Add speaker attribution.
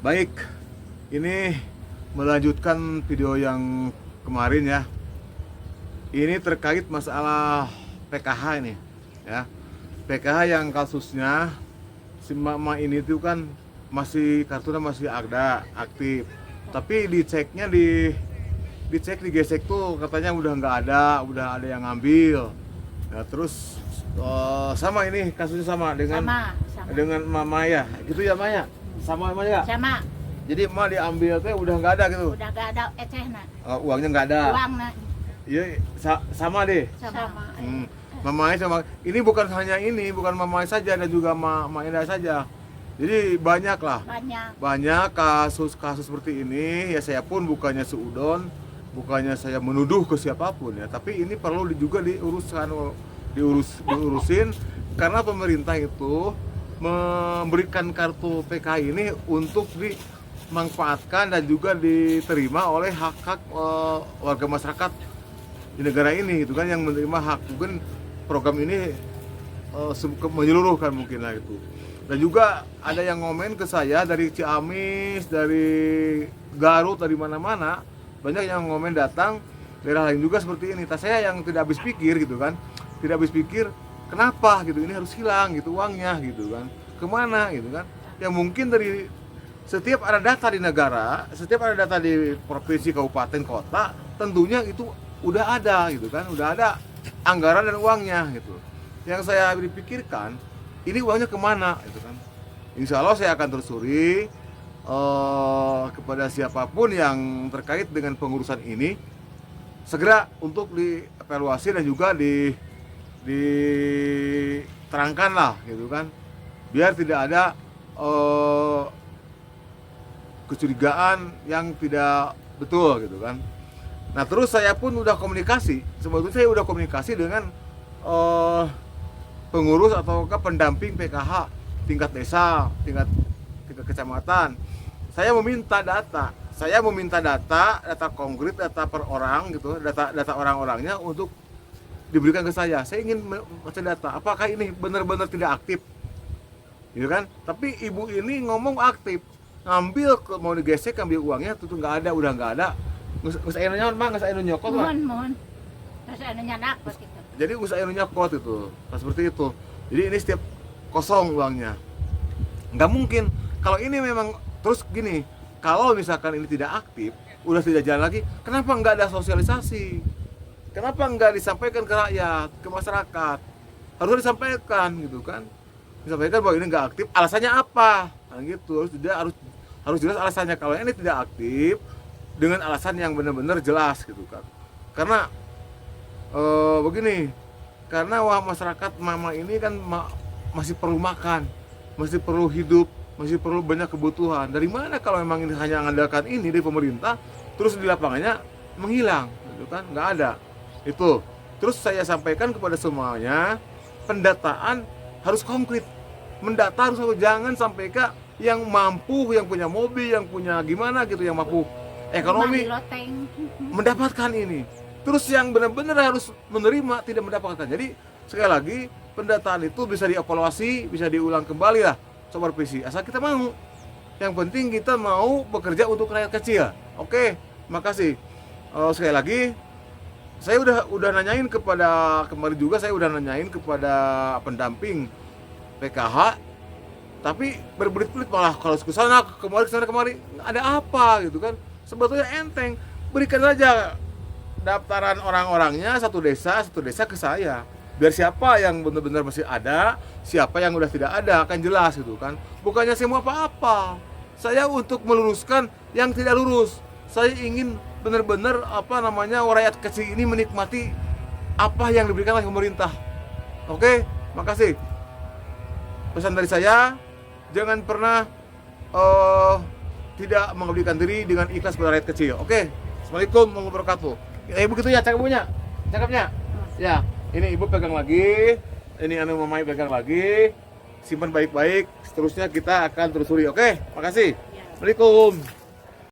Speaker 1: Baik, ini melanjutkan video yang kemarin ya. Ini terkait masalah PKH ini ya. PKH yang kasusnya si mama ini tuh kan masih kartunya masih ada aktif. Tapi dicek digesek tuh katanya udah nggak ada, udah ada yang ngambil. Nah, terus sama ini kasusnya sama dengan dengan mama ya, gitu ya Maya? Sama Mama ya?
Speaker 2: Sama.
Speaker 1: Jadi emak diambil teh udah nggak ada gitu?
Speaker 2: Udah nggak ada ecehna.
Speaker 1: Uangnya nggak ada?
Speaker 2: Uangnya.
Speaker 1: Iya, sama deh?
Speaker 2: Sama.
Speaker 1: Mamanya sama, ini bukan hanya ini, bukan mamanya saja, dan juga Mak Indah saja. Jadi banyak lah. Banyak kasus-kasus seperti ini, ya saya pun bukannya seudon, bukannya saya menuduh ke siapapun ya, tapi ini perlu juga diurusin karena pemerintah itu memberikan kartu PKH ini untuk dimanfaatkan dan juga diterima oleh hak-hak warga masyarakat di negara ini gitu kan, yang menerima hak. Mungkin program ini menyeluruhkan mungkin lah itu. Dan juga ada yang ngomen ke saya dari Ciamis, dari Garut, dari mana-mana, banyak yang ngomen datang daerah lain juga seperti ini. Saya yang tidak habis pikir gitu kan, tidak habis pikir kenapa gitu ini harus hilang gitu uangnya gitu kan, kemana gitu kan. Yang mungkin dari setiap ada data di negara, setiap ada data di provinsi, kabupaten, kota, tentunya itu udah ada gitu kan, udah ada anggaran dan uangnya gitu. Yang saya dipikirkan, ini uangnya kemana gitu kan. Insya Allah saya akan telusuri kepada siapapun yang terkait dengan pengurusan ini, segera untuk dievaluasi dan juga diterangkan lah gitu kan, biar tidak ada kecurigaan yang tidak betul gitu kan. Nah terus saya pun udah komunikasi, sebetulnya saya udah komunikasi dengan pengurus atau pendamping PKH tingkat desa, tingkat kecamatan. Saya meminta data konkret, data per orang gitu, data orang-orangnya untuk diberikan ke saya. Saya ingin baca data, apakah ini benar-benar tidak aktif gitu kan. Tapi ibu ini ngomong aktif, ngambil, mau digesek, ambil uangnya, tentu nggak ada, udah nggak ada. Nggak saya mah, nggak saya nyokot lah.
Speaker 2: Mohon. Nggak saya nyakot gitu.
Speaker 1: Jadi nggak saya nyokot itu, seperti itu. Jadi ini setiap kosong uangnya. Nggak mungkin kalau ini memang terus gini. Kalau misalkan ini tidak aktif, udah tidak jalan lagi, kenapa nggak ada sosialisasi? Kenapa nggak disampaikan ke rakyat, ke masyarakat? Harusnya disampaikan gitu kan. Disampaikan bahwa ini nggak aktif, alasannya apa? Nah, gitu. Harus jelas alasannya. Kalau ini tidak aktif dengan alasan yang benar-benar jelas gitu kan. Karena begini, karena masyarakat mama ini kan masih perlu makan, masih perlu hidup, masih perlu banyak kebutuhan. Dari mana kalau memang ini hanya mengandalkan ini dari pemerintah, terus di lapangannya menghilang gitu kan, nggak ada. Itu. Terus saya sampaikan kepada semuanya, pendataan harus konkret. Mendata harus, jangan sampai ke yang mampu, yang punya mobil, yang punya gimana gitu, yang mampu ekonomi mendapatkan ini. Terus yang benar-benar harus menerima tidak mendapatkan. Jadi sekali lagi, pendataan itu bisa dievaluasi, bisa diulang kembali lah Sobat PC, asal kita mau. Yang penting kita mau bekerja untuk rakyat kecil. Oke, makasih. Sekali lagi, saya udah nanyain kepada, kemarin juga saya udah nanyain kepada pendamping PKH, tapi berbelit-belit malah kalau kesana kemari ada apa gitu kan. Sebetulnya enteng, berikan saja daftaran orang-orangnya satu desa ke saya, biar siapa yang benar-benar masih ada, siapa yang udah tidak ada, akan jelas gitu kan. Bukannya saya mau apa-apa, saya untuk meluruskan yang tidak lurus. Saya ingin benar-benar rakyat kecil ini menikmati apa yang diberikan oleh pemerintah. Oke, makasih. Pesan dari saya, jangan pernah tidak mengabdikan diri dengan ikhlas pada rakyat kecil. Oke, Assalamualaikum warahmatullahi wabarakatuh. Ibu gitu ya, cakepnya. Ya, ini ibu pegang lagi, ini mamai pegang lagi, simpan baik-baik. Seterusnya kita akan telusuri. Oke, makasih. Assalamualaikum.